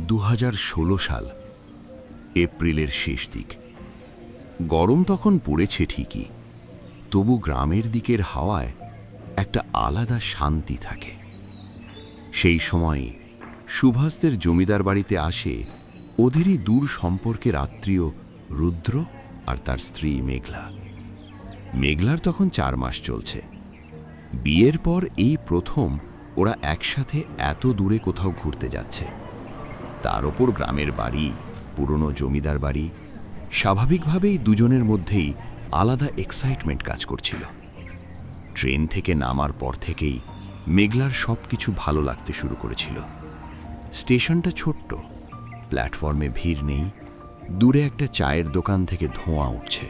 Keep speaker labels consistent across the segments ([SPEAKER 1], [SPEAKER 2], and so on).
[SPEAKER 1] 2016 সাল, এপ্রিলের শেষ দিক। গরম তখন পড়েছে ঠিকই, তবু গ্রামের দিকের হাওয়ায় একটা আলাদা শান্তি থাকে। সেই সময় সুভাষদের জমিদার বাড়িতে আসে ওদেরই দূর সম্পর্কের আত্মীয় রুদ্র আর তার স্ত্রী মেঘলা। মেঘলার তখন 4 মাস চলছে। বিয়ের পর এই প্রথম ওরা একসাথে এত দূরে কোথাও ঘুরতে যাচ্ছে। তার ওপর গ্রামের বাড়ি, পুরনো জমিদার বাড়ি, স্বাভাবিকভাবেই দুজনের মধ্যেই আলাদা এক্সাইটমেন্ট কাজ করছিল। ট্রেন থেকে নামার পর থেকেই মেঘলার সব কিছু ভালো লাগতে শুরু করেছিল। স্টেশনটা ছোট্ট, প্ল্যাটফর্মে ভিড় নেই, দূরে একটা চায়ের দোকান থেকে ধোঁয়া উঠছে।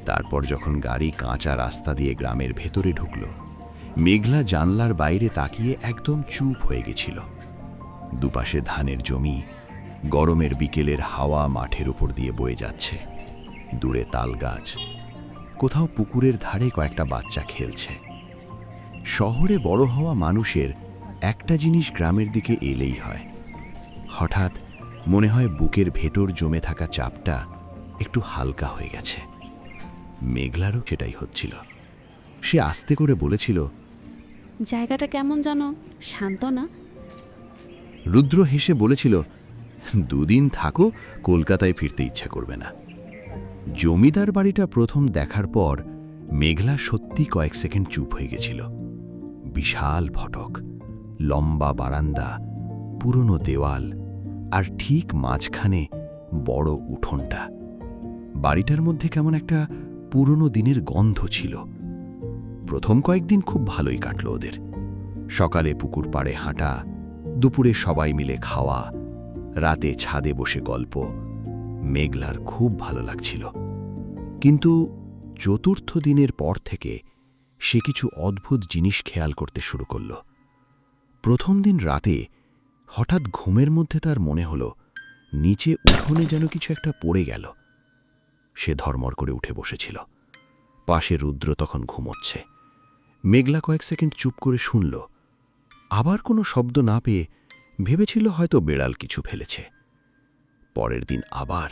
[SPEAKER 1] তারপর যখন গাড়ি কাঁচা রাস্তা দিয়ে গ্রামের ভেতরে ঢুকল, মেঘলা জানলার বাইরে তাকিয়ে একদম চুপ হয়ে গেছিল। দুপাশে ধানের জমি, গরমের বিকেলের হাওয়া মাঠের উপর দিয়ে বয়ে যাচ্ছে। দূরে তাল গাছ, কোথাও পুকুরের ধারে কয়েকটা বাচ্চা খেলছে। শহরে বড় হওয়া মানুষের একটা জিনিস গ্রামের দিকে এলেই হয়, হঠাৎ মনে হয় বুকের ভেতর জমে থাকা চাপটা একটু হালকা হয়ে গেছে। মেঘলারও সেটাই হচ্ছিল। সে আস্তে করে বলেছিল,
[SPEAKER 2] জায়গাটা কেমন যেন শান্ত না?
[SPEAKER 1] রুদ্র হেসে বলেছিল, 2 দিন থাকো, কলকাতায় ফিরতে ইচ্ছা করবে না। জমিদার বাড়িটা প্রথম দেখার পর মেঘলা সত্যি কয়েক সেকেন্ড চুপ হয়ে গেছিল। বিশাল ফটক, লম্বা বারান্দা, পুরনো দেওয়াল, আর ঠিক মাঝখানে বড় উঠোনটা। বাড়িটার মধ্যে কেমন একটা পুরনো দিনের গন্ধ ছিল। প্রথম কয়েকদিন খুব ভালোই কাটল ওদের। সকালে পুকুর পাড়ে হাঁটা, দুপুরে সবাই মিলে খাওয়া, রাতে ছাদে বসে গল্প। মেঘলার খুব ভালো লাগছিল। কিন্তু 4র্থ দিনের পর থেকে সে কিছু অদ্ভুত জিনিস খেয়াল করতে শুরু করল। প্রথম দিন রাতে হঠাৎ ঘুমের মধ্যে তার মনে হলো নিচে উঠোনে যেন কিছু একটা পড়ে গেল। সে ধর্মর করে উঠে বসেছিল। পাশে রুদ্র তখন ঘুমোচ্ছে। মেঘলা কয়েক সেকেন্ড চুপ করে শুনল। আবার কোনো শব্দ না পেয়ে ভেবেছিল হয়তো বেড়াল কিছু ফেলেছে। পরের দিন আবার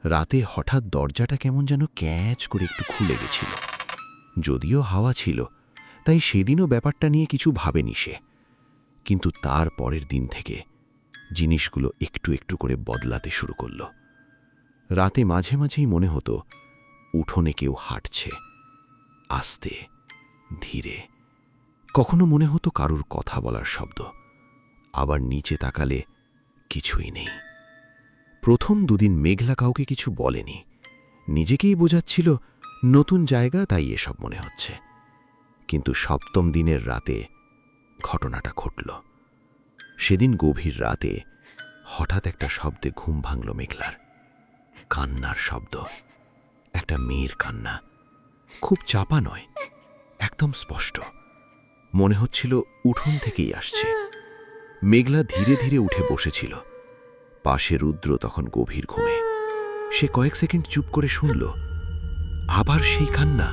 [SPEAKER 1] রাতে হঠাৎ দরজাটা কেমন যেন ক্যাঁচ করে একটু খুলে গেছিল। যদিও হাওয়া ছিল, তাই সেদিনও ব্যাপারটা নিয়ে কিছু ভাবেনি সে। কিন্তু তার পরের দিন থেকে জিনিসগুলো একটু একটু করে বদলাতে শুরু করল। রাতে মাঝে মাঝেই মনে হতো উঠোনে কেউ হাঁটছে, আস্তে ধীরে। কখনো মনে হতো কারুর কথা বলার শব্দ, আবার নিচে তাকালে কিছুই নেই। প্রথম 2 দিন মেঘলা কাউকে কিছু বলেনি, নিজেকেই বোঝাচ্ছিল নতুন জায়গা, তাই এসব মনে হচ্ছে। কিন্তু 7ম দিনের রাতে ঘটনাটা ঘটল। সেদিন গভীর রাতে হঠাৎ একটা শব্দে ঘুম ভাঙল মেঘলার। কান্নার শব্দ, একটা মেয়ের কান্না, খুব চাপা নয়, একদম স্পষ্ট। মনে হচ্ছিল উঠোন থেকেই আসছে। মেঘলা ধীরে ধীরে উঠে বসেছিল। পাশে রুদ্র তখন গভীর ঘুমে। সে কয়েক সেকেন্ড চুপ করে শুনল। আবার সেই কান্না।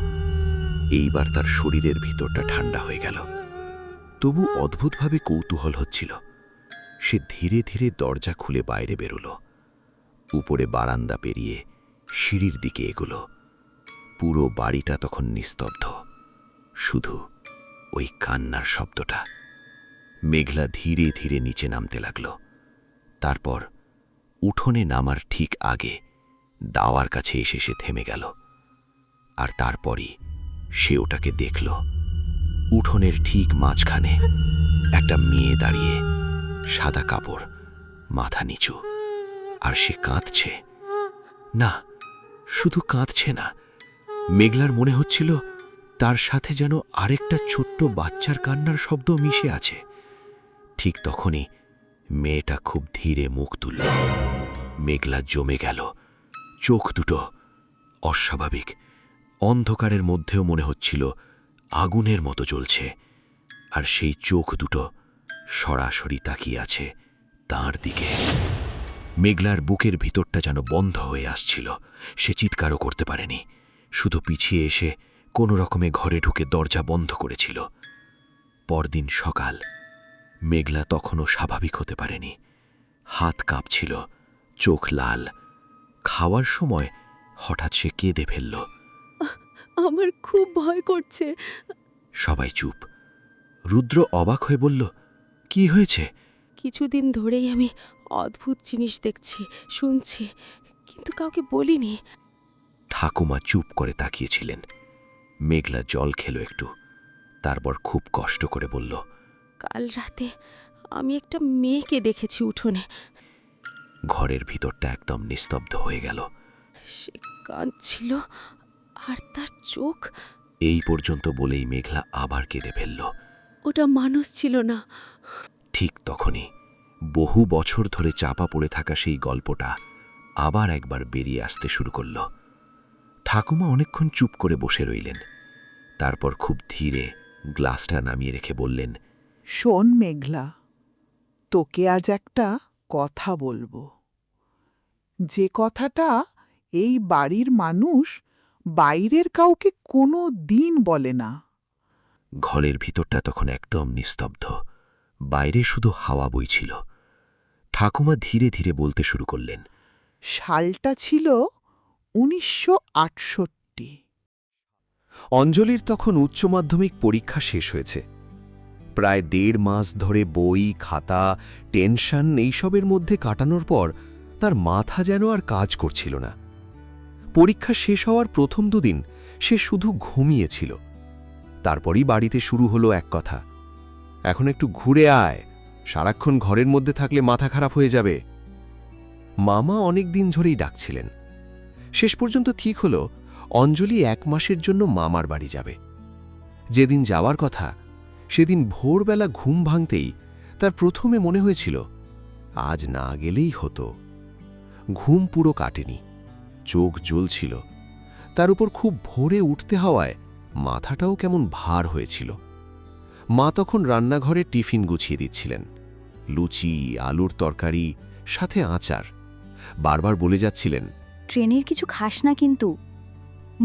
[SPEAKER 1] এইবার তার শরীরের ভিতরটা ঠান্ডা হয়ে গেল। তবু অদ্ভুতভাবে কৌতূহল হচ্ছিল। সে ধীরে ধীরে দরজা খুলে বাইরে বেরোল। উপরে বারান্দা পেরিয়ে সিঁড়ির দিকে এগোল। পুরো বাড়িটা তখন নিস্তব্ধ, শুধু ওই কান্নার শব্দটা। মেঘলা ধীরে ধীরে নিচে নামতে লাগল। তারপর উঠোনে নামার ঠিক আগে দাওয়ার কাছে এসে সে থেমে গেল। আর তারপরই সে ওটাকে দেখল। উঠোনের ঠিক মাঝখানে একটা মেয়ে দাঁড়িয়ে, সাদা কাপড়, মাথা নিচু, আর সে কাঁদছে। না, শুধু কাঁদছে না, মেঘলার মনে হচ্ছিল তার সাথে যেন আরেকটা ছোট্ট বাচ্চার কান্নার শব্দ মিশে আছে। ঠিক তখনই মেয়েটা খুব ধীরে মুখ তুলল। মেঘলা জমে গেল। চোখ দুটো অস্বাভাবিক, অন্ধকারের মধ্যেও মনে হচ্ছিল আগুনের মতো জ্বলছে। আর সেই চোখ দুটো সরাসরি তাকিয়ে আছে তার দিকে। মেঘলার বুকের ভিতরটা যেন বন্ধ হয়ে আসছিল। সে চিৎকারও করতে পারেনি, শুধু পিছিয়ে এসে কোনো রকমে ঘরে ঢুকে দরজা বন্ধ করেছিল। পরদিন সকাল। মেঘলা তখনও স্বাভাবিক হতে পারেনি। হাত কাঁপছিল, চোখ লাল। খাওয়ার সময় হঠাৎ সে কেঁদে ফেলল।
[SPEAKER 2] আমার খুব ভয় করছে।
[SPEAKER 1] সবাই চুপ। রুদ্র অবাক হয়ে বলল, কি হয়েছে?
[SPEAKER 2] কিছুদিন ধরেই আমি অদ্ভুত জিনিস দেখছি, শুনছি, কিন্তু কাউকে বলিনি।
[SPEAKER 1] ঠাকুমা চুপ করে তাকিয়েছিলেন। মেঘলা জল খেল একটু, তারপর খুব কষ্ট করে বলল,
[SPEAKER 2] কাল রাতে আমি একটা মেয়েকে দেখেছি উঠোনে।
[SPEAKER 1] ঘরের ভিতরটা একদম নিস্তব্ধ হয়ে গেল।
[SPEAKER 2] সে কাঁদছিল, আর তার চোখ।
[SPEAKER 1] এই পর্যন্ত বলেই মেঘলা আবার কেঁদে ফেলল।
[SPEAKER 2] ওটা মানুষ ছিল না।
[SPEAKER 1] ঠিক তখনই বহু বছর ধরে চাপা পড়ে থাকা সেই গল্পটা আবার একবার বেরিয়ে আসতে শুরু করল। ঠাকুমা অনেকক্ষণ চুপ করে বসে রইলেন। তারপর খুব ধীরে গ্লাসটা নামিয়ে রেখে বললেন,
[SPEAKER 3] শোন মেঘলা, তোকে আজ একটা কথা বলবো, যে কথাটা এই বাড়ির মানুষ বাইরের কাউকে কোনো দিন বলে না।
[SPEAKER 1] ঘরের ভিতরটা তখন একদম নিস্তব্ধ, বাইরে শুধু হাওয়া বইছিল। ঠাকুমা ধীরে ধীরে বলতে শুরু করলেন,
[SPEAKER 3] সালটা ছিল 1968।
[SPEAKER 4] অঞ্জলির তখন উচ্চ মাধ্যমিক পরীক্ষা শেষ হয়েছে। প্রায় 1.5 মাস ধরে বই, খাতা, টেনশন এইসবের মধ্যে কাটানোর পর তার মাথা যেন আর কাজ করছিল না। পরীক্ষা শেষ হওয়ার প্রথম 2 দিন সে শুধু ঘুমিয়েছিল। তারপরই বাড়িতে শুরু হলো এক কথা, এখন একটু ঘুরে আয়, সারাক্ষণ ঘরের মধ্যে থাকলে মাথা খারাপ হয়ে যাবে। মামা অনেক দিন ধরেই ডাকছিলেন। শেষ পর্যন্ত ঠিক হলো অঞ্জলি 1 মাসের জন্য মামার বাড়ি যাবে। যেদিন যাওয়ার কথা সেদিন ভোরবেলা ঘুম ভাঙতেই তার প্রথমে মনে হয়েছিল আজ না গেলেই হতো। ঘুম পুরো কাটেনি, চোখ জ্বলছিল, তার উপর খুব ভোরে উঠতে হওয়ায় মাথাটাও কেমন ভার হয়েছিল। মা তখন রান্নাঘরে টিফিন গুছিয়ে দিচ্ছিলেন, লুচি, আলুর তরকারি, সাথে আচার। বারবার বলে যাচ্ছিলেন,
[SPEAKER 5] ট্রেনের কিছু খাস না কিন্তু,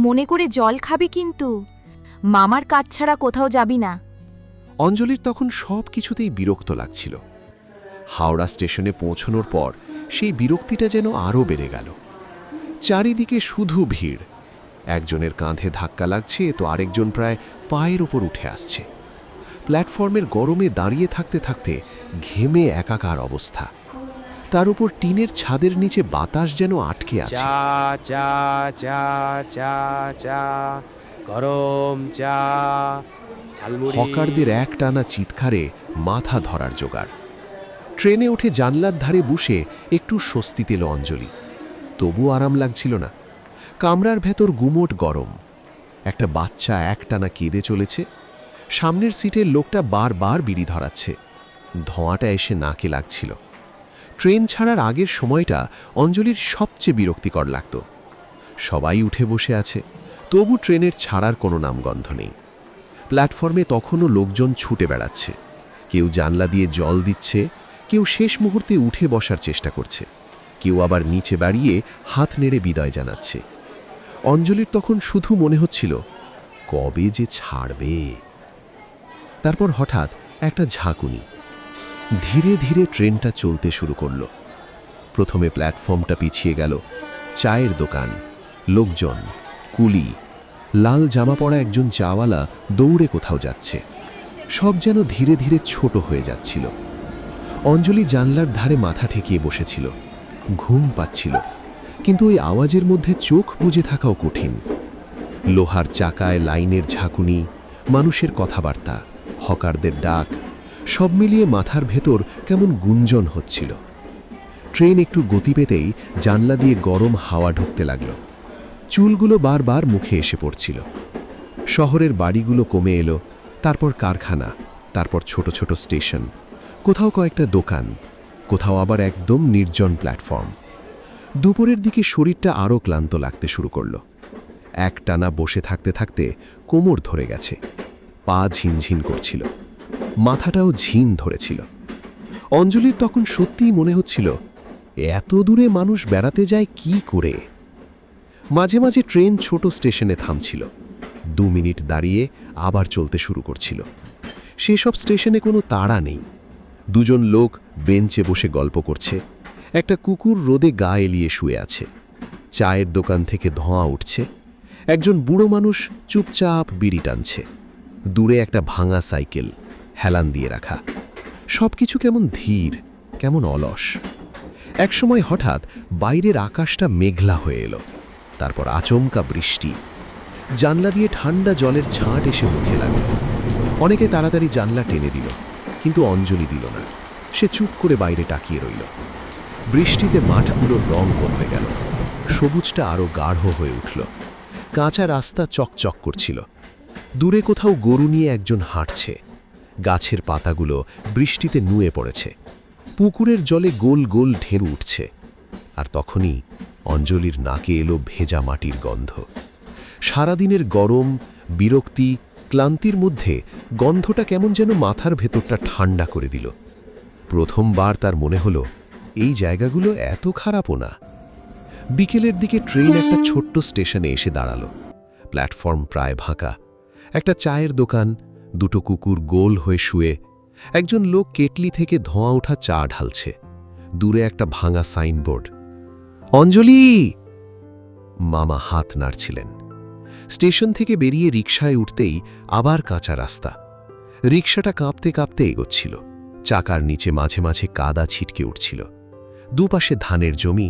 [SPEAKER 5] মনে করে জল খাবি কিন্তু, মামার কাজ ছাড়া কোথাও যাবি না।
[SPEAKER 4] অঞ্জলির তখন সব কিছুতেই বিরক্ত লাগছিল। হাওড়া স্টেশনে পৌঁছনোর পর সেই বিরক্তিটা যেন আরও বেড়ে গেল। চারিদিকে শুধু ভিড়, একজনের কাঁধে ধাক্কা লাগছে তো আরেকজন প্রায় পায়ের ওপর উঠে আসছে। প্ল্যাটফর্মের গরমে দাঁড়িয়ে থাকতে থাকতে ঘেমে একাকার অবস্থা। তার উপর টিনের ছাদের নিচে বাতাস যেন আটকে আছে।
[SPEAKER 6] চা চা চা চা চা গরম চা, ঝালমুড়ি।
[SPEAKER 4] হকারদের একটানা চিৎকারে মাথা ধরার জোগাড়। ট্রেনে উঠে জানলার ধারে বসে একটু স্বস্তি পেল অঞ্জলি। তবু আরাম লাগছিল না। কামরার ভেতর গুমোট গরম। একটা বাচ্চা একটানা কেঁদে চলেছে। সামনের সিটের লোকটা বারবার বিড়ি ধরাচ্ছে। ধোঁয়াটা এসে নাকে লাগছিল। ট্রেন ছাড়ার আগের সময়টা অঞ্জলির সবচেয়ে বিরক্তিকর লাগত। সবাই উঠে বসে আছে, তবু ট্রেনের ছাড়ার কোনো নামগন্ধ নেই। প্ল্যাটফর্মে তখনও লোকজন ছুটে বেড়াচ্ছে। কেউ জানলা দিয়ে জল দিচ্ছে, কেউ শেষ মুহূর্তে উঠে বসার চেষ্টা করছে, কেউ আবার নিচে বাড়িয়ে হাত নেড়ে বিদায় জানাচ্ছে। অঞ্জলির তখন শুধু মনে হচ্ছিল কবে যে ছাড়বে। তারপর হঠাৎ একটা ঝাঁকুনি। ধীরে ধীরে ট্রেনটা চলতে শুরু করল। প্রথমে প্ল্যাটফর্মটা পিছিয়ে গেল। চায়ের দোকান, লোকজন, কুলি, লাল জামা পরা একজন চাওয়ালা দৌড়ে কোথাও যাচ্ছে। সব যেন ধীরে ধীরে ছোট হয়ে যাচ্ছিল। অঞ্জলি জানলার ধারে মাথা ঠেকিয়ে বসেছিল। ঘুম পাচ্ছিল, কিন্তু ওই আওয়াজের মধ্যে চোখ বুজে থাকাও কঠিন। লোহার চাকায় লাইনের ঝাঁকুনি, মানুষের কথাবার্তা, হকারদের ডাক, সব মিলিয়ে মাথার ভেতর কেমন গুঞ্জন হচ্ছিল। ট্রেন একটু গতি পেতেই জানলা দিয়ে গরম হাওয়া ঢুকতে লাগল। চুলগুলো বারবার মুখে এসে পড়ছিল। শহরের বাড়িগুলো কমে এলো, তারপর কারখানা, তারপর ছোট ছোট স্টেশন, কোথাও কয়েকটা দোকান, কোথাও আবার একদম নির্জন প্ল্যাটফর্ম। দুপুরের দিকে শরীরটা আরও ক্লান্ত লাগতে শুরু করল। একটানা বসে থাকতে থাকতে কোমর ধরে গেছে, পা ঝিনঝিন করছিল, মাথাটাও ঝিন ধরেছিল। অঞ্জলির তখন সত্যিই মনে হচ্ছিল এত দূরে মানুষ বেড়াতে যায় কি করে। মাঝে মাঝে ট্রেন ছোট স্টেশনে থামছিল, 2 মিনিট দাঁড়িয়ে আবার চলতে শুরু করছিল। সেসব স্টেশনে কোনো তাড়া নেই। দুজন লোক বেঞ্চে বসে গল্প করছে, একটা কুকুর রোদে গা এলিয়ে শুয়ে আছে। চায়ের দোকান থেকে ধোঁয়া উঠছে। একজন বুড়ো মানুষ চুপচাপ বিড়ি টানছে। দূরে একটা ভাঙা সাইকেল, হেলান দিয়ে রাখা। সবকিছু কেমন ধীর, কেমন অলস। একসময় হঠাৎ বাইরের আকাশটা মেঘলা হয়ে এলো। তারপর আচমকা বৃষ্টি। জানলা দিয়ে ঠান্ডা জলের ছাঁট এসে মুখে লাগল। অনেকে তাড়াতাড়ি জানলা টেনে দিল, কিন্তু অঞ্জলি দিল না। সে চুপ করে বাইরে তাকিয়ে রইল। বৃষ্টিতে মাঠগুলোর রং বদলে গেল। সবুজটা আরও গাঢ় হয়ে উঠল। কাঁচা রাস্তা চকচক করছিল। দূরে কোথাও গরু নিয়ে একজন হাঁটছে। গাছের পাতাগুলো বৃষ্টিতে নুয়ে পড়েছে। পুকুরের জলে গোল গোল ঢেউ উঠছে। আর তখনই অঞ্জলির নাকে এলো ভেজা মাটির গন্ধ। সারাদিনের গরম, বিরক্তি, ক্লান্তির মধ্যে গন্ধটা কেমন যেন মাথার ভেতরটা ঠান্ডা করে দিল। প্রথমবার তার মনে হলো এই জায়গাগুলো এত খারাপও না। বিকেলের দিকে ট্রেন একটা ছোট্ট স্টেশনে এসে দাঁড়ালো। প্ল্যাটফর্ম প্রায় ফাঁকা। একটা চায়ের দোকান, দুটো কুকুর গোল হয়ে শুয়ে। একজন লোক কেটলি থেকে ধোঁয়া ওঠা চা ঢালছে। দূরে একটা ভাঙা সাইনবোর্ড। অঞ্জলি! মামা হাত নাড়ছিলেন। স্টেশন থেকে বেরিয়ে রিকশায় উঠতেই আবার কাঁচা রাস্তা। রিকশাটা কাঁপতে কাঁপতে এগোচ্ছিল। চাকার নিচে মাঝে মাঝে কাদা ছিটকে উঠছিল। দুপাশে ধানের জমি।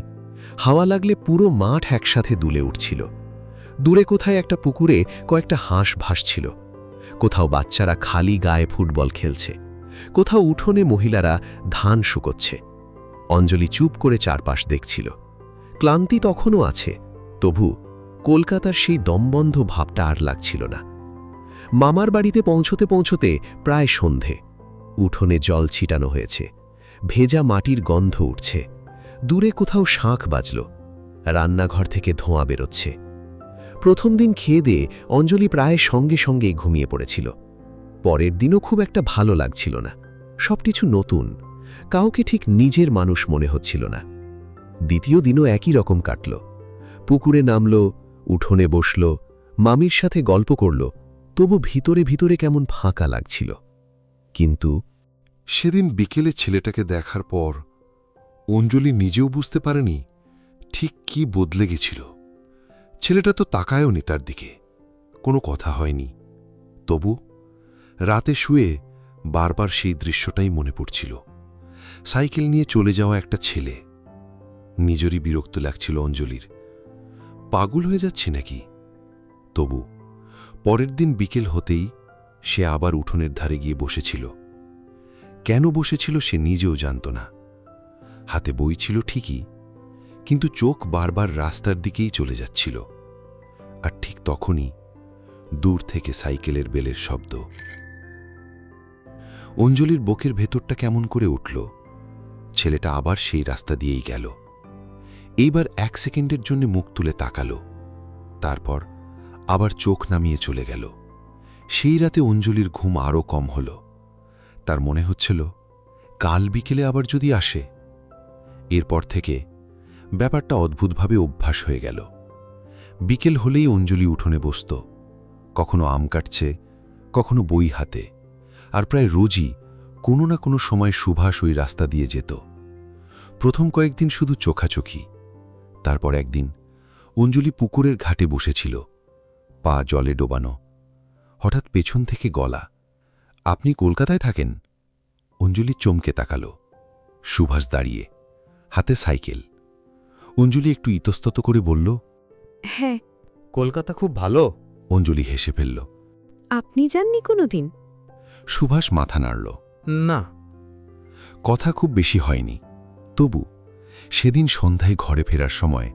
[SPEAKER 4] হাওয়া লাগলে পুরো মাঠ একসাথে দুলে উঠছিল। দূরে কোথায় একটা পুকুরে কয়েকটা হাঁস ভাসছিল। কোথাও বাচ্চারা খালি গায়ে ফুটবল খেলছে। কোথাও উঠোনে মহিলারা ধান শুকোচ্ছে। অঞ্জলি চুপ করে চারপাশ দেখছিল। ক্লান্তি তখনও আছে, তবু কলকাতার সেই দমবন্ধ ভাবটা আর লাগছিল না। মামার বাড়িতে পৌঁছতে পৌঁছতে প্রায় সন্ধে। উঠোনে জল ছিটানো হয়েছে। ভেজা মাটির গন্ধ উঠছে। দূরে কোথাও শাঁখ বাজল। রান্নাঘর থেকে ধোঁয়া বেরোচ্ছে। প্রথম দিন খেয়ে দিয়ে অঞ্জলি প্রায় সঙ্গে সঙ্গেই ঘুমিয়ে পড়েছিল। পরের দিনও খুব একটা ভালো লাগছিল না। সবকিছু নতুন, কাউকে ঠিক নিজের মানুষ মনে হচ্ছিল না। দ্বিতীয় দিনও একই রকম কাটল। পুকুরে নামল, উঠোনে বসল, মামির সাথে গল্প করল, তবু ভিতরে ভিতরে কেমন ফাঁকা লাগছিল। কিন্তু
[SPEAKER 7] সেদিন বিকেলে ছেলেটাকে দেখার পর অঞ্জলি নিজেও বুঝতে পারেনি ঠিক কি বদলে গেছিল। ছেলেটা তো তাকায়ওনি তার দিকে, কোনো কথা হয়নি। তবু রাতে শুয়ে বারবার সেই দৃশ্যটাই মনে পড়ছিল। সাইকেল নিয়ে চলে যাওয়া একটা ছেলে। নিজেরই বিরক্ত লাগছিল অঞ্জলির। পাগল হয়ে যাচ্ছে নাকি? তবু পরের দিন বিকেল হতেই সে আবার উঠোনের ধারে গিয়ে বসেছিল। কেন বসেছিল সে নিজেও জানত না। হাতে বই ছিল ঠিকই, কিন্তু চোখ বারবার রাস্তার দিকেই চলে যাচ্ছিল। আর ঠিক তখনই দূর থেকে সাইকেলের বেলের শব্দ। অঞ্জলির বুকের ভেতরটা কেমন করে উঠল। ছেলেটা আবার সেই রাস্তা দিয়েই গেল। এইবার 1 সেকেন্ডের জন্য মুখ তুলে তাকালো, তারপর আবার চোখ নামিয়ে চলে গেল। সেই রাতে অঞ্জলির ঘুম আরও কম হল। তার মনে হচ্ছিল কাল বিকেলে আবার যদি আসে। এরপর থেকে ব্যাপারটা অদ্ভুতভাবে অভ্যাস হয়ে গেল। বিকেল হলেই অঞ্জলি উঠোনে বসত। কখনো আম কাটছে, কখনো বই হাতে। আর প্রায় রোজই কোনো না কোনো সময় সুভাষ ওই রাস্তা দিয়ে যেত। প্রথম কয়েকদিন শুধু চোখাচোখি। তারপর একদিন অঞ্জলি পুকুরের ঘাটে বসেছিল, পা জলে ডোবানো। হঠাৎ পেছন থেকে গলা, আপনি কলকাতায় থাকেন? অঞ্জলি চমকে তাকাল। সুভাষ দাঁড়িয়ে, হাতে সাইকেল। অঞ্জলি একটু ইতস্তত করে বলল,
[SPEAKER 2] হ্যাঁ।
[SPEAKER 6] কলকাতা খুব ভালো।
[SPEAKER 7] অঞ্জলি হেসে ফেলল।
[SPEAKER 2] আপনি যাননি কোনোদিন?
[SPEAKER 7] সুভাষ মাথা নাড়ল।
[SPEAKER 6] না।
[SPEAKER 7] কথা খুব বেশি হয়নি। তবু সেদিন সন্ধ্যায় ঘরে ফেরার সময়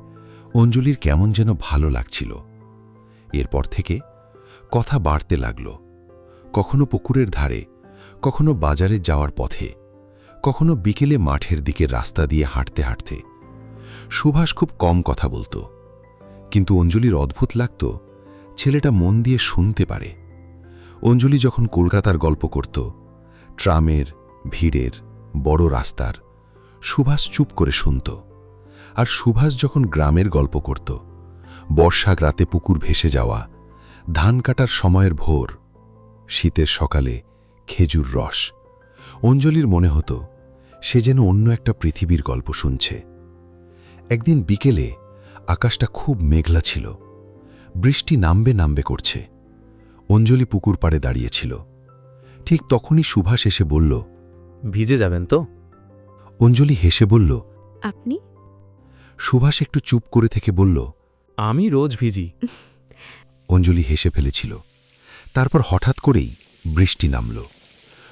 [SPEAKER 7] অঞ্জলির কেমন যেন ভালো লাগছিল। এরপর থেকে কথা বাড়তে লাগল। কখনো পুকুরের ধারে, কখনো বাজারে যাওয়ার পথে, কখনো বিকেলে মাঠের দিকে রাস্তা দিয়ে হাঁটতে হাঁটতে। সুভাষ খুব কম কথা বলত, কিন্তু অঞ্জলির অদ্ভুত লাগত ছেলেটা মন দিয়ে শুনতে পারে। অঞ্জলি যখন কলকাতার গল্প করত, ট্রামের, ভিড়ের, বড় রাস্তার, সুভাষ চুপ করে শুনত। আর সুভাষ যখন গ্রামের গল্প করত, বর্ষা রাতে পুকুর ভেসে যাওয়া, ধান কাটার সময়ের ভোর, শীতের সকালে খেজুর রস, অঞ্জলির মনে হতো সে যেন অন্য একটা পৃথিবীর গল্প শুনছে। একদিন বিকেলে আকাশটা খুব মেঘলা ছিল, বৃষ্টি নামবে নামবে করছে। অঞ্জলি পুকুর পাড়ে দাঁড়িয়েছিল। ঠিক তখনই সুভাষ এসে বলল,
[SPEAKER 8] ভিজে যাবেন তো?
[SPEAKER 7] অঞ্জলি হেসে বলল।
[SPEAKER 2] আপনি?
[SPEAKER 7] সুভাষ একটু চুপ করে থেকে বলল,
[SPEAKER 8] আমি রোজ ভিজি।
[SPEAKER 7] অঞ্জলি হেসে ফেলেছিল। তারপর হঠাৎ করেই বৃষ্টি নামল।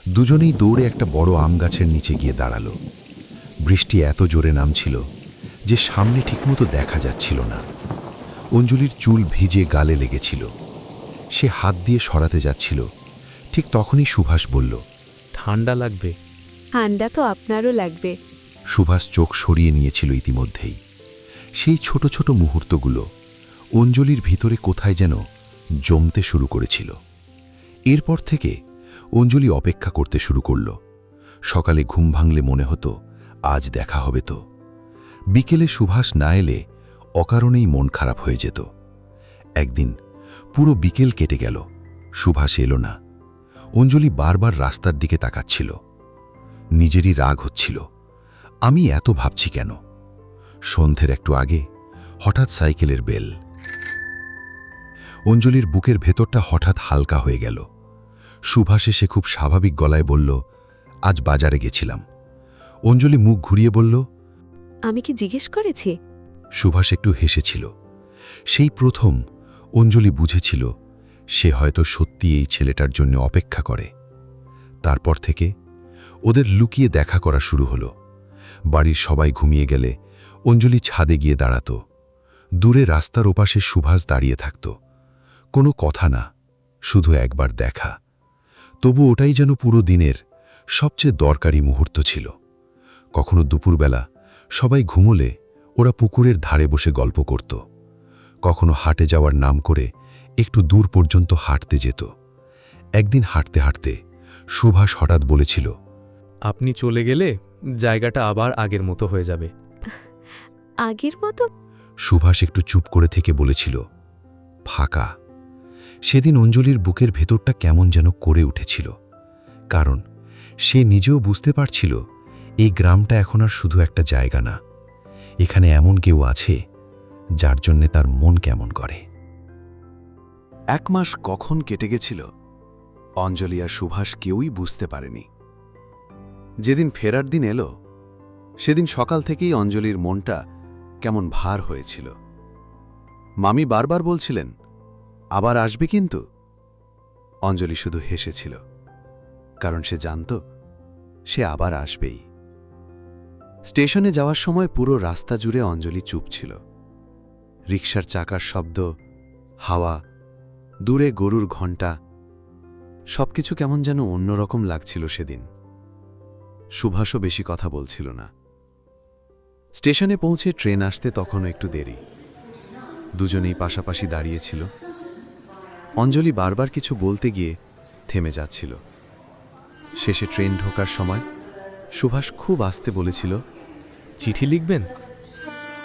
[SPEAKER 7] দুজনেই দৌড়ে একটা বড় আম গাছের নিচে গিয়ে দাঁড়াল। বৃষ্টি এত জোরে নামছিল যে সামনে ঠিকমতো দেখা যাচ্ছিল না। অঞ্জলির চুল ভিজে গালে লেগেছিল। সে হাত দিয়ে সরাতে যাচ্ছিল। ঠিক তখনই সুভাষ বলল,
[SPEAKER 8] ঠান্ডা লাগবে।
[SPEAKER 2] ঠান্ডা তো আপনারও লাগবে।
[SPEAKER 7] সুভাষ চোখ সরিয়ে নিয়েছিল ইতিমধ্যেই। সেই ছোট ছোট মুহূর্তগুলো অঞ্জলির ভিতরে কোথায় যেন জমতে শুরু করেছিল। এরপর থেকে অঞ্জলি অপেক্ষা করতে শুরু করল। সকালে ঘুম ভাঙলে মনে হতো আজ দেখা হবে তো। বিকেলে সুভাষ না এলে অকারণেই মন খারাপ হয়ে যেত। একদিন পুরো বিকেল কেটে গেল, সুভাষ এলো না। অঞ্জলি বারবার রাস্তার দিকে তাকাচ্ছিল। নিজেরই রাগ হচ্ছিল, আমি এত ভাবছি কেন। সন্ধ্যের একটু আগে হঠাৎ সাইকেলের বেল। অঞ্জলির বুকের ভেতরটা হঠাৎ হালকা হয়ে গেল। সুভাষ এসে খুব স্বাভাবিক গলায় বলল, আজ বাজারে গেছিলাম। অঞ্জলি মুখ ঘুরিয়ে বলল,
[SPEAKER 2] আমি কি জিজ্ঞেস করেছি?
[SPEAKER 7] সুভাষ একটু হেসেছিল। সেই প্রথম অঞ্জলি বুঝেছিল সে হয়তো সত্যি এই ছেলেটার জন্য অপেক্ষা করে। তারপর থেকে ওদের লুকিয়ে দেখা করা শুরু হলো। বাড়ির সবাই ঘুমিয়ে গেলে অঞ্জলি ছাদে গিয়ে দাঁড়াত। দূরে রাস্তার ওপাশে সুভাষ দাঁড়িয়ে থাকত। কোনো কথা না, শুধু একবার দেখা। তবু ওটাই যেন পুরো দিনের সবচেয়ে দরকারি মুহূর্ত ছিল। কখনো দুপুরবেলা সবাই ঘুমোলে ওরা পুকুরের ধারে বসে গল্প করত। কখনো হাটে যাওয়ার নাম করে একটু দূর পর্যন্ত হাঁটতে যেত। একদিন হাঁটতে হাঁটতে সুভাষ হঠাৎ বলেছিল,
[SPEAKER 8] আপনি চলে গেলে জায়গাটা আবার আগের মতো হয়ে যাবে।
[SPEAKER 2] আগের মতো?
[SPEAKER 7] সুভাষ একটু চুপ করে থেকে বলেছিল, ফাঁকা। সেদিন অঞ্জলির বুকের ভেতরটা কেমন যেন করে উঠেছিল। কারণ সে নিজেও বুঝতে পারছিল এই গ্রামটা এখন আর শুধু একটা জায়গা না, এখানে এমন কেউ আছে যার জন্যে তার মন কেমন করে।
[SPEAKER 1] 1 মাস কখন কেটে গেছিল অঞ্জলি আর সুভাষ কেউই বুঝতে পারেনি। যেদিন ফেরার দিন এলো সেদিন সকাল থেকেই অঞ্জলির মনটা কেমন ভার হয়েছিল। মামি বারবার বলছিলেন, আবার আসবে কিন্তু। অঞ্জলি শুধু হেসেছিল, কারণ সে জানত সে আবার আসবেই। স্টেশনে যাওয়ার সময় পুরো রাস্তা জুড়ে অঞ্জলি চুপ ছিল। রিকশার চাকার শব্দ, হাওয়া, দূরে গরুর ঘণ্টা, সবকিছু কেমন যেন অন্যরকম লাগছিল সেদিন। সুভাষও বেশি কথা বলছিল না। স্টেশনে পৌঁছে ট্রেন আসতে তখনও একটু দেরি। দুজনেই পাশাপাশি দাঁড়িয়েছিল। অঞ্জলি বারবার কিছু বলতে গিয়ে থেমে যাচ্ছিল। শেষে ট্রেন ঢোকার সময় সুভাষ খুব আস্তে বলেছিল,
[SPEAKER 8] চিঠি লিখবেন?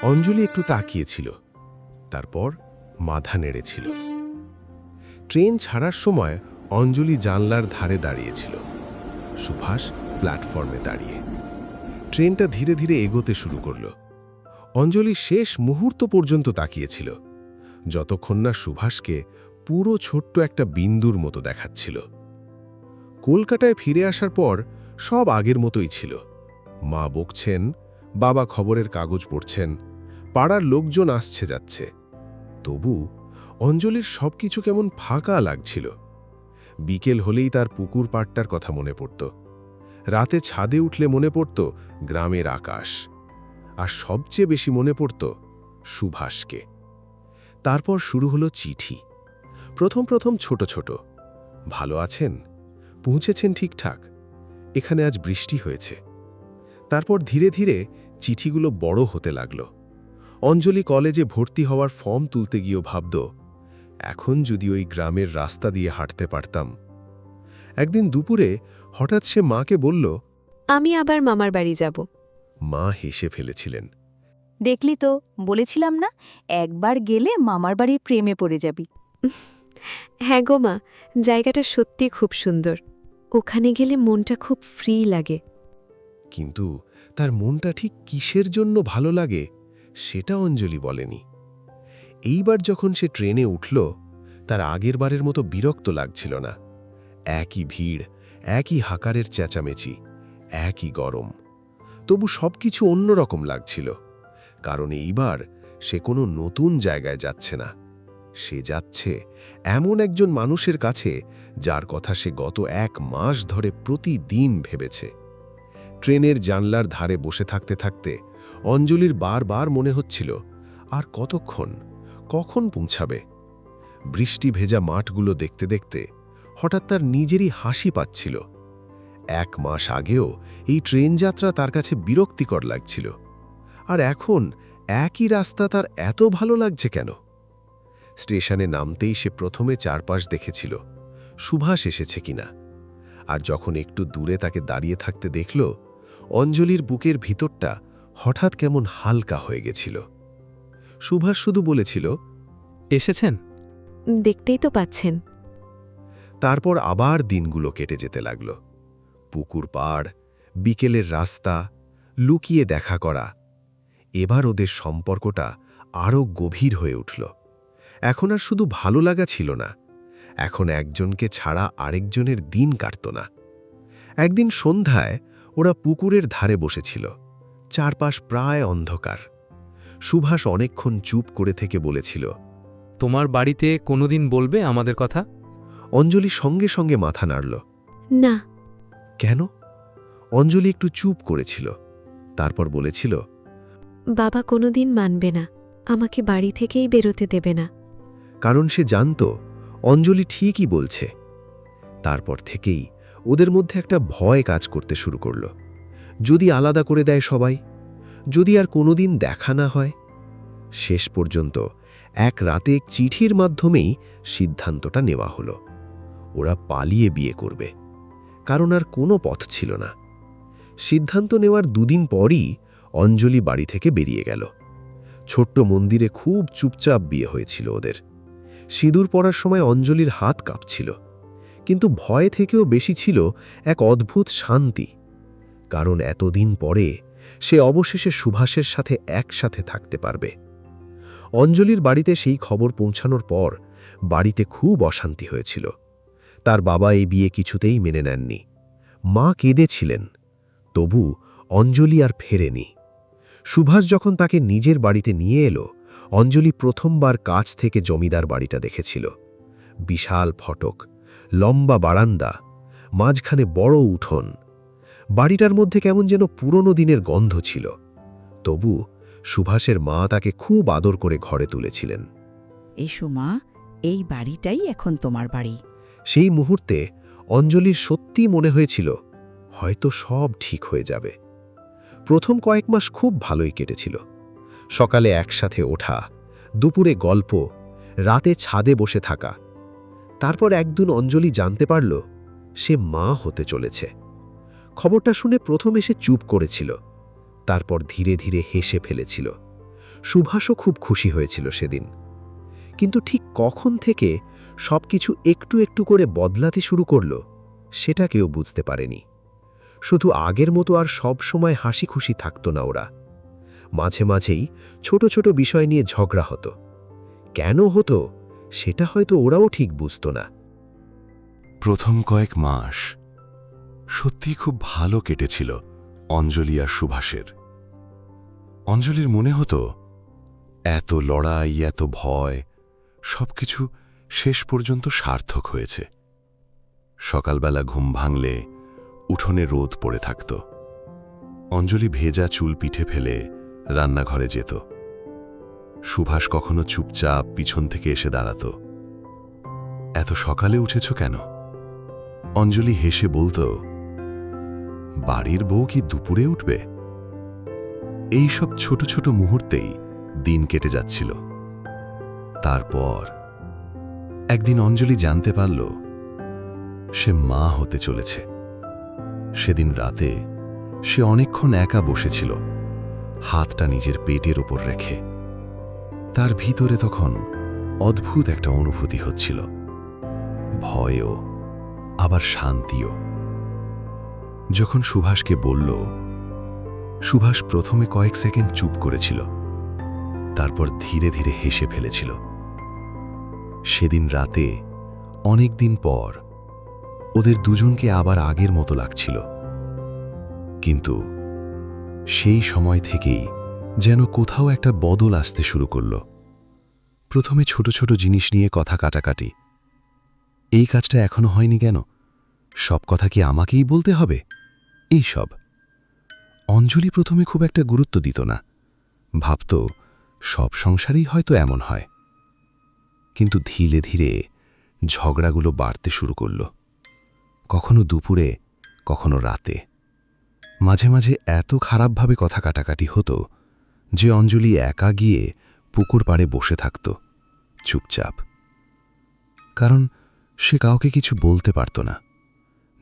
[SPEAKER 4] অঞ্জলি একটু তাকিয়েছিল, তারপর মাথা নেড়েছিল। ট্রেন ছাড়ার সময় অঞ্জলি জানলার ধারে দাঁড়িয়েছিল, সুভাষ প্ল্যাটফর্মে দাঁড়িয়ে। ট্রেনটা ধীরে ধীরে এগোতে শুরু করল। অঞ্জলি শেষ মুহূর্ত পর্যন্ত তাকিয়েছিল, যতক্ষণ না সুভাষকে পুরো ছোট্ট একটা বিন্দুর মতো দেখাচ্ছিল। কলকাতায় ফিরে আসার পর সব আগের মতোই ছিল। মা বকছেন, বাবা খবরের কাগজ পড়ছেন, পাড়ার লোকজন আসছে যাচ্ছে। তবু অঞ্জলির সবকিছু কেমন ফাঁকা লাগছিল। বিকেল হলেই তার পুকুর পাড়টার কথা মনে পড়ত। রাতে ছাদে উঠলে মনে পড়ত গ্রামের আকাশ। আর সবচেয়ে বেশি মনে পড়ত সুভাষকে। তারপর শুরু হলো চিঠি। প্রথম ছোট ছোট, ভালো আছেন, পৌঁছেছেন ঠিকঠাক, এখানে আজ বৃষ্টি হয়েছে। তারপর ধীরে ধীরে চিঠিগুলো বড় হতে লাগল। অঞ্জলি কলেজে ভর্তি হওয়ার ফর্ম তুলতে গিয়েও ভাবত, এখন যদি ওই গ্রামের রাস্তা দিয়ে হাঁটতে পারতাম। একদিন দুপুরে হঠাৎ সে মাকে বলল,
[SPEAKER 2] আমি আবার মামার বাড়ি যাব।
[SPEAKER 4] মা হেসে ফেলেছিলেন।
[SPEAKER 5] দেখলি তো, বলেছিলাম না, একবার গেলে মামার বাড়ির প্রেমে পড়ে যাবি।
[SPEAKER 2] হ্যাঁ গো মা, জায়গাটা সত্যি খুব সুন্দর। ওখানে গেলে মনটা খুব ফ্রি লাগে।
[SPEAKER 4] কিন্তু তার মনটা ঠিক কিসের জন্য ভালো লাগে সেটা অঞ্জলি বলেনি। এইবার যখন সে ট্রেনে উঠল, তার আগের বারের মতো বিরক্ত লাগছিল না। একই ভিড়, একই হাকারের চেঁচামেচি, একই গরম। তবু সবকিছু অন্যরকম লাগছিল, কারণ এইবার সে কোনো নতুন জায়গায় যাচ্ছে না। সে যাচ্ছে এমন একজন মানুষের কাছে যার কথা সে গত 1 মাস ধরে প্রতিদিন ভেবেছে। ট্রেনের জানলার ধারে বসে থাকতে থাকতে অঞ্জলির বারবার মনে হচ্ছিল, আর কতক্ষণ, কখন পৌঁছাবে। বৃষ্টি ভেজা মাঠগুলো দেখতে দেখতে হঠাৎ তার নিজেরই হাসি পাচ্ছিল। 1 মাস আগেও এই ট্রেন যাত্রা তার কাছে বিরক্তিকর লাগছিল, আর এখন একই রাস্তা তার এত ভালো লাগছে কেন? স্টেশনে নামতেই সে প্রথমে চারপাশ দেখেছিল সুভাষ এসেছে কিনা, আর যখন একটু দূরে তাকে দাঁড়িয়ে থাকতে দেখল, অঞ্জলির বুকের ভিতরটা হঠাৎ কেমন হালকা হয়ে গেছিল। সুভাষ শুধু বলেছিল,
[SPEAKER 8] এসেছেন?
[SPEAKER 2] দেখতেই তো পাচ্ছেন।
[SPEAKER 4] তারপর আবার দিনগুলো কেটে যেতে লাগল। পুকুর পাড়, বিকেলের রাস্তা, লুকিয়ে দেখা করা। এবার ওদের সম্পর্কটা আরও গভীর হয়ে উঠল। এখন আর শুধু ভালো লাগা ছিল না, এখন একজনকে ছাড়া আরেকজনের দিন কাটত না। একদিন সন্ধ্যায় ওরা পুকুরের ধারে বসেছিল, চারপাশ প্রায় অন্ধকার। সুভাষ অনেকক্ষণ চুপ করে থেকে বলেছিল,
[SPEAKER 8] তোমার বাড়িতে কোনোদিন বলবে আমাদের কথা?
[SPEAKER 4] অঞ্জলি সঙ্গে সঙ্গে মাথা নাড়ল।
[SPEAKER 2] না।
[SPEAKER 4] কেন? অঞ্জলি একটু চুপ করেছিল, তারপর বলেছিল,
[SPEAKER 2] বাবা কোনোদিন মানবে না, আমাকে বাড়ি থেকেই বেরোতে দেবে না।
[SPEAKER 4] কারণ সে জানত অঞ্জলি ঠিকই বলছে। তারপর থেকেই ওদের মধ্যে একটা ভয় কাজ করতে শুরু করল। যদি আলাদা করে দেয় সবাই, যদি আর কোনোদিন দেখা না হয়। শেষ পর্যন্ত এক রাতে এক চিঠির মাধ্যমেই সিদ্ধান্তটা নেওয়া হলো। ওরা পালিয়ে বিয়ে করবে, কারণ আর কোনো পথ ছিল না। সিদ্ধান্ত নেওয়ার 2 দিন পরই অঞ্জলি বাড়ি থেকে বেরিয়ে গেল। ছোট্ট মন্দিরে খুব চুপচাপ বিয়ে হয়েছিল ওদের। সিঁদুর পরার সময় অঞ্জলির হাত কাঁপছিল, কিন্তু ভয় থেকেও বেশি ছিল এক অদ্ভুত শান্তি, কারণ এতদিন পরে সে অবশেষে সুভাষের সাথে একসাথে থাকতে পারবে। অঞ্জলির বাড়িতে সেই খবর পৌঁছানোর পর বাড়িতে খুব অশান্তি হয়েছিল। তার বাবা এই বিয়ে কিছুতেই মেনে নেননি। মা কেঁদেছিলেন, তবু অঞ্জলি আর ফেরেনি। সুভাষ যখন তাকে নিজের বাড়িতে নিয়ে এলো, অঞ্জলি প্রথমবার কাছ থেকে জমিদার বাড়িটা দেখেছিল। বিশাল ফটক, লম্বা বারান্দা, মাঝখানে বড় উঠোন। বাড়িটার মধ্যে কেমন যেন পুরনো দিনের গন্ধ ছিল। তবু সুভাষের মা তাকে খুব আদর করে ঘরে তুলেছিলেন।
[SPEAKER 9] এসো মা, এই বাড়িটাই এখন তোমার বাড়ি।
[SPEAKER 4] সেই মুহূর্তে অঞ্জলির সত্যি মনে হয়েছিল হয়তো সব ঠিক হয়ে যাবে। প্রথম কয়েক মাস খুব ভালোই কেটেছিল। সকালে একসাথে ওঠা, দুপুরে গল্প, রাতে ছাদে বসে থাকা। তারপর একদিন অঞ্জলি জানতে পারল সে মা হতে চলেছে। খবরটা শুনে প্রথম এসে চুপ করেছিল, তারপর ধীরে ধীরে হেসে ফেলেছিল। সুভাষও খুব খুশি হয়েছিল সেদিন। কিন্তু ঠিক কখন থেকে সবকিছু একটু একটু করে বদলাতে শুরু করল সেটা কেউ বুঝতে পারেনি। শুধু আগের মতো আর সব সময় হাসি খুশি থাকত না ওরা। মাঝে মাঝেই ছোট ছোট বিষয় নিয়ে ঝগড়া হতো। কেন হতো সেটা হয়তো ওরাও ঠিক বুঝত না।
[SPEAKER 7] প্রথম কয়েক মাস সত্যি খুব ভালো কেটেছিল অঞ্জলি আর সুভাষের। অঞ্জলির মনে হতো এত লড়াই, এত ভয়, সবকিছু শেষ পর্যন্ত সার্থক হয়েছে। সকালবেলা ঘুম ভাঙলে উঠোনে রোদ পড়ে থাকত। অঞ্জলি ভেজা চুল পিঠে ফেলে রান্নাঘরে যেত। সুভাষ কখনো চুপচাপ পিছন থেকে এসে দাঁড়াত। এত সকালে উঠেছ কেন? অঞ্জলি হেসে বলত, বাড়ির বউ কি দুপুরে উঠবে? এই সব ছোট ছোট মুহূর্তেই দিন কেটে যাচ্ছিল। তারপর একদিন অঞ্জলি জানতে পারল সে মা হতে চলেছে। সেদিন রাতে সে অনেকক্ষণ একা বসেছিল, হাতটা নিজের পেটের ওপর রেখে। তার ভিতরে তখন অদ্ভুত একটা অনুভূতি হচ্ছিল, ভয়ও আবার শান্তিও। যখন সুভাষকে বলল
[SPEAKER 1] সুভাষ প্রথমে কয়েক সেকেন্ড চুপ করেছিল, তারপর ধীরে ধীরে হেসে ফেলেছিল। সেদিন রাতে, অনেক দিন পর, ওদের দুজনকে আবার আগের মতো লাগছিল। কিন্তু সেই সময় থেকেই যেন কোথাও একটা বদল আসতে শুরু করল। প্রথমে ছোট ছোট জিনিস নিয়ে কথা কাটাকাটি। এই কাজটা এখনো হয়নি কেন? সব কথা কি আমাকেই বলতে হবে? এই সব। অঞ্জলি প্রথমে খুব একটা গুরুত্ব দিত না, ভাবত সব সংসারেই হয়তো এমন হয়। কিন্তু ধীরে ধীরে ঝগড়াগুলো বাড়তে শুরু করল, কখনো দুপুরে, কখনো রাতে। মাঝে মাঝে এত খারাপভাবে কথা কাটাকাটি হতো যে অঞ্জলি একা গিয়ে পুকুর পাড়ে বসে থাকত, চুপচাপ। কারণ সে কাউকে কিছু বলতে পারত না।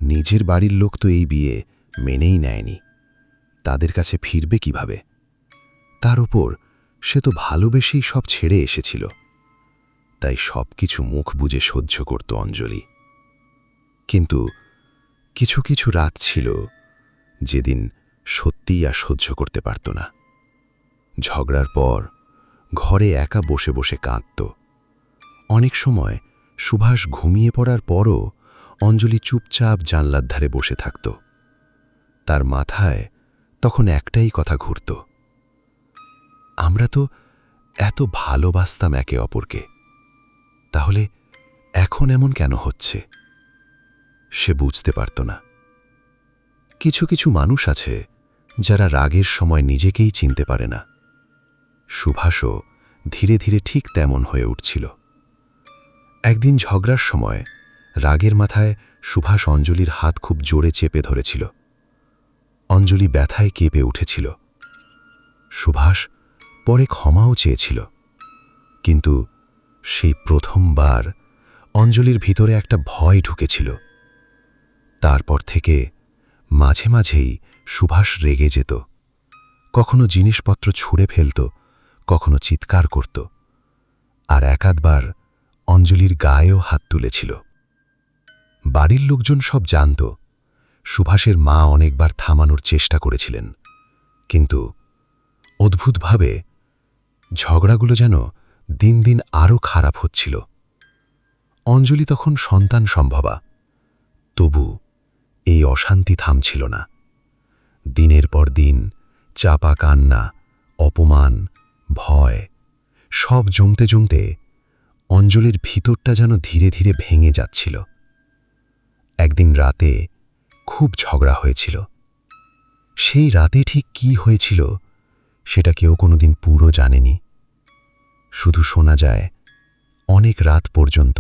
[SPEAKER 1] নিজের বাড়ির লোক তো এই বিয়ে মেনেই নেয়নি, তাদের কাছে ফিরবে কিভাবে? তার উপর সে তো ভালোবেসেই সব ছেড়ে এসেছিল। তাই সব কিছু মুখ বুজে সহ্য করত অঞ্জলি। কিন্তু কিছু কিছু রাত ছিল যেদিন সত্যিই আর সহ্য করতে পারত না। ঝগড়ার পর ঘরে একা বসে বসে কাঁদত। অনেক সময় সুভাষ ঘুমিয়ে পড়ার পরও অঞ্জলি চুপচাপ জানলার ধারে বসে থাকত। তার মাথায় তখন একটাই কথা ঘুরত, আমরা তো এত ভালোবাসতাম একে অপরকে, তাহলে এখন এমন কেন হচ্ছে? সে বুঝতে পারত না। কিছু কিছু মানুষ আছে যারা রাগের সময় নিজেকেই চিনতে পারে না। সুভাষও ধীরে ধীরে ঠিক তেমন হয়ে উঠছিল। একদিন ঝগড়ার সময় রাগের মাথায় সুভাষ অঞ্জলির হাত খুব জোরে চেপে ধরেছিল। অঞ্জলি ব্যথায় কেঁপে উঠেছিল। সুভাষ পরে ক্ষমাও চেয়েছিল, কিন্তু সেই প্রথমবার অঞ্জলির ভিতরে একটা ভয় ঢুকেছিল। তারপর থেকে মাঝে মাঝেই সুভাষ রেগে যেত, কখনো জিনিসপত্র ছুঁড়ে ফেলত, কখনো চিৎকার করত, আর একাধবার অঞ্জলির গায়েও হাত তুলেছিল। বাড়ির লোকজন সব জানত। সুভাষের মা অনেকবার থামানোর চেষ্টা করেছিলেন, কিন্তু অদ্ভুতভাবে ঝগড়াগুলো যেন দিন দিন আরও খারাপ হচ্ছিল। অঞ্জলি তখন সন্তান সম্ভবা, তবু এই অশান্তি থামছিল না। দিনের পর দিন চাপা কান্না, অপমান, ভয় সব জমতে জমতে অঞ্জলির ভিতরটা যেন ধীরে ধীরে ভেঙে যাচ্ছিল। একদিন রাতে খুব ঝগড়া হয়েছিল। সেই রাতে ঠিক কি হয়েছিল সেটা কেউ কোনোদিন পুরো জানেনি। শুধু শোনা যায় অনেক রাত পর্যন্ত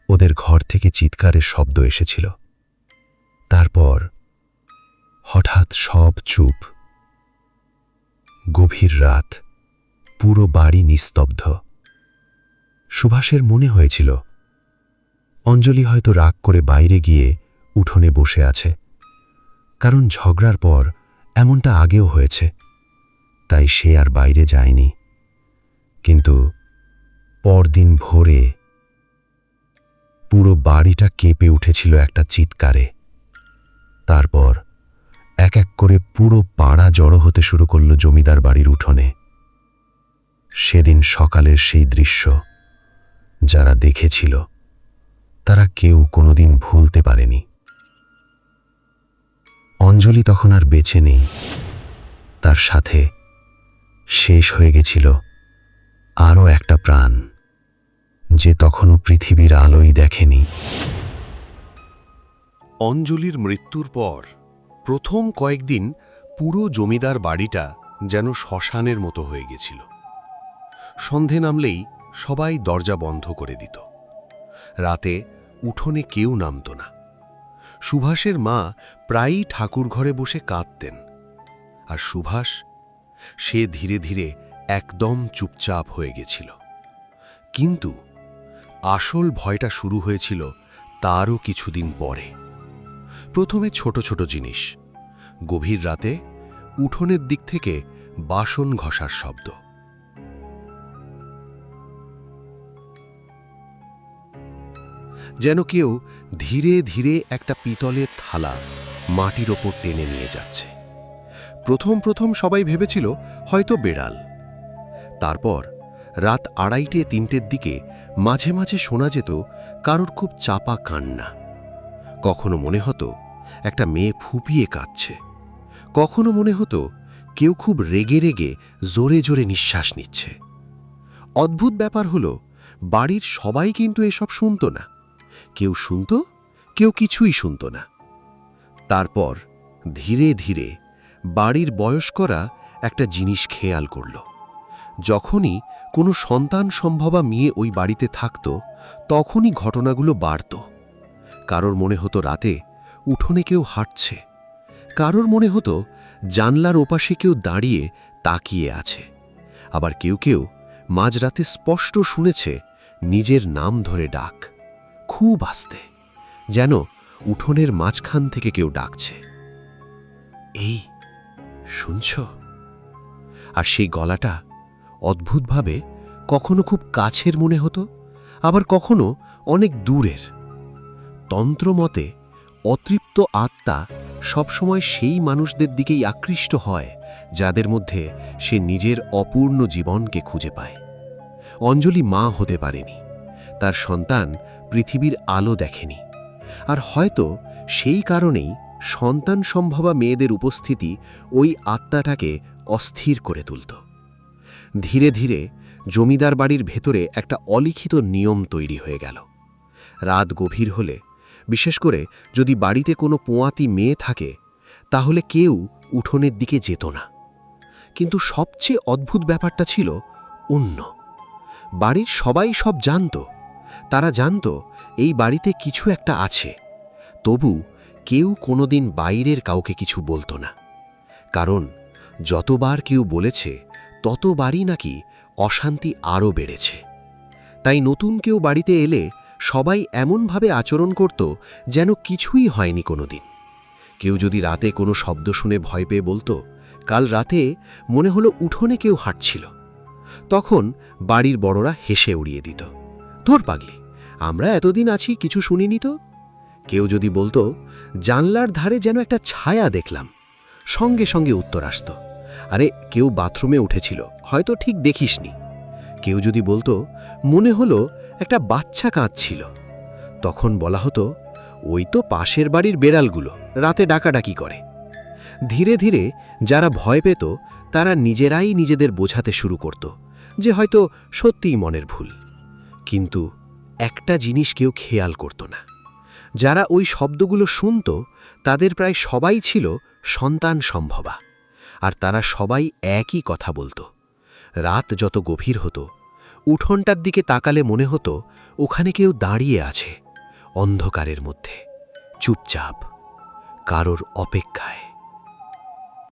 [SPEAKER 1] ওদের ঘর থেকে চিৎকারের শব্দ এসেছিল। তারপর হঠাৎ সব চুপ। গভীর রাত, পুরো বাড়ি নিস্তব্ধ। সুভাষের মনে হয়েছিল অঞ্জলি হয়তো রাগ করে বাইরে গিয়ে উঠোনে বসে আছে, কারণ ঝগড়ার পর এমনটা আগেও হয়েছে, তাই সে আর বাইরে যায়নি। কিন্তু পরদিন ভোরে পুরো বাড়িটা কেঁপে উঠেছিল একটা চিৎকারে। তারপর এক এক করে পুরো পাড়া জড়ো হতে শুরু করল জমিদার বাড়ির উঠোনে। সেদিন সকালের সেই দৃশ্য যারা দেখেছিল তারা কেউ কোনোদিন ভুলতে পারেনি। অঞ্জলি তখন আর বেঁচে নেই, তার সাথে শেষ হয়ে গেছিল আরও একটা প্রাণ, যে তখনও পৃথিবীর আলোই দেখেনি।
[SPEAKER 4] অঞ্জলির মৃত্যুর পর প্রথম কয়েকদিন পুরো জমিদার বাড়িটা যেন শ্মশানের মতো হয়ে গেছিল। সন্ধে নামলেই সবাই দরজা বন্ধ করে দিত। রাতে উঠোনে কেউ নামত না। সুভাষের মা প্রায়ই ঠাকুর ঘরে বসে কাঁদতেন, আর সুভাষ, সে ধীরে ধীরে একদম চুপচাপ হয়ে গেছিল। কিন্তু আসল ভয়টা শুরু হয়েছিল তারও কিছুদিন পরে। প্রথমে ছোট ছোট জিনিস, গভীর রাতে উঠোনের দিক থেকে বাসন ঘষার শব্দ, যেন কেউ ধীরে ধীরে একটা পিতলের থালা মাটির ওপর টেনে নিয়ে যাচ্ছে। প্রথম প্রথম সবাই ভেবেছিল হয়তো বেড়াল। তারপর রাত 2:30-3টের দিকে মাঝে মাঝে শোনা যেত কারোর খুব চাপা কান্না। কখনো মনে হতো একটা মেয়ে ফুঁপিয়ে কাঁদছে, কখনো মনে হতো কেউ খুব রেগে রেগে জোরে জোরে নিঃশ্বাস নিচ্ছে। অদ্ভুত ব্যাপার হলো, বাড়ির সবাই কিন্তু এসব শুনত না। কেউ শুনত, কেউ কিছুই শুনত না। তারপর ধীরে ধীরে বাড়ির বয়স্করা একটা জিনিস খেয়াল করল। যখনই কোনো সন্তান সম্ভবা মেয়ে ওই বাড়িতে থাকত, তখনই ঘটনাগুলো বাড়ত। কারোর মনে হতো রাতে উঠোনে কেউ হাঁটছে, কারোর মনে হতো জানলার ওপাশে কেউ দাঁড়িয়ে তাকিয়ে আছে, আবার কেউ কেউ মাঝরাতে স্পষ্ট শুনেছে নিজের নাম ধরে ডাক, খুব আস্তে, যেন উঠোনের মাঝখান থেকে কেউ ডাকছে, এই শুনছ? আর সেই গলাটা অদ্ভুতভাবে কখনো খুব কাছের মনে হতো, আবার কখনো অনেক দূরের। তন্ত্রমতে অতৃপ্ত আত্মা সবসময় সেই মানুষদের দিকেই আকৃষ্ট হয় যাদের মধ্যে সে নিজের অপূর্ণ জীবনকে খুঁজে পায়। অঞ্জলি মা হতে পারেনি, তার সন্তান পৃথিবীর আলো দেখেনি, আর হয়তো সেই কারণেই সন্তান সম্ভবা মেয়েদের উপস্থিতি ওই আত্মাটাকে অস্থির করে তুলত। ধীরে ধীরে জমিদার বাড়ির ভেতরে একটা অলিখিত নিয়ম তৈরি হয়ে গেল। রাত গভীর হলে, বিশেষ করে যদি বাড়িতে কোনো পোঁয়াতি মেয়ে থাকে, তাহলে কেউ উঠোনের দিকে যেত না। কিন্তু সবচেয়ে অদ্ভুত ব্যাপারটা ছিল অন্য। বাড়ির সবাই সব জানত, তারা জানত এই বাড়িতে কিছু একটা আছে, তবু কেউ কোনোদিন বাইরের কাউকে কিছু বলতো না। কারণ যতবার কেউ বলেছে, ততবারই নাকি অশান্তি আরও বেড়েছে। তাই নতুন কেউ বাড়িতে এলে সবাই এমনভাবে আচরণ করত যেন কিছুই হয়নি কোনোদিন। কেউ যদি রাতে কোনো শব্দ শুনে ভয় পেয়ে বলতো, কাল রাতে মনে হলো উঠোনে কেউ হাঁটছিল, তখন বাড়ির বড়রা হেসে উড়িয়ে দিত, ধর পাগলি, আমরা এতদিন আছি, কিছু শুনিনি তো। কেউ যদি বলতো, জানলার ধারে যেন একটা ছায়া দেখলাম, সঙ্গে সঙ্গে উত্তর আসত, আরে কেউ বাথরুমে উঠেছিল, হয়তো ঠিক দেখিসনি। কেউ যদি বলতো, মনে হলো একটা বাচ্চা কাঁদছিল, তখন বলা হতো, ওই তো পাশের বাড়ির বেড়ালগুলো রাতে ডাকাডাকি করে। ধীরে ধীরে যারা ভয় পেত, তারা নিজেরাই নিজেদের বোঝাতে শুরু করত যে হয়তো সত্যিই মনের ভুল। কিন্তু একটা জিনিস কেউ খেয়াল করত না, যারা ওই শব্দগুলো শুনত তাদের প্রায় সবাই ছিল সন্তান সম্ভবা, আর তারা সবাই একই কথা বলত। রাত যত গভীর হতো, উঠোনটার দিকে তাকালে মনে হতো ওখানে কেউ দাঁড়িয়ে আছে, অন্ধকারের মধ্যে, চুপচাপ, কারোর অপেক্ষায়।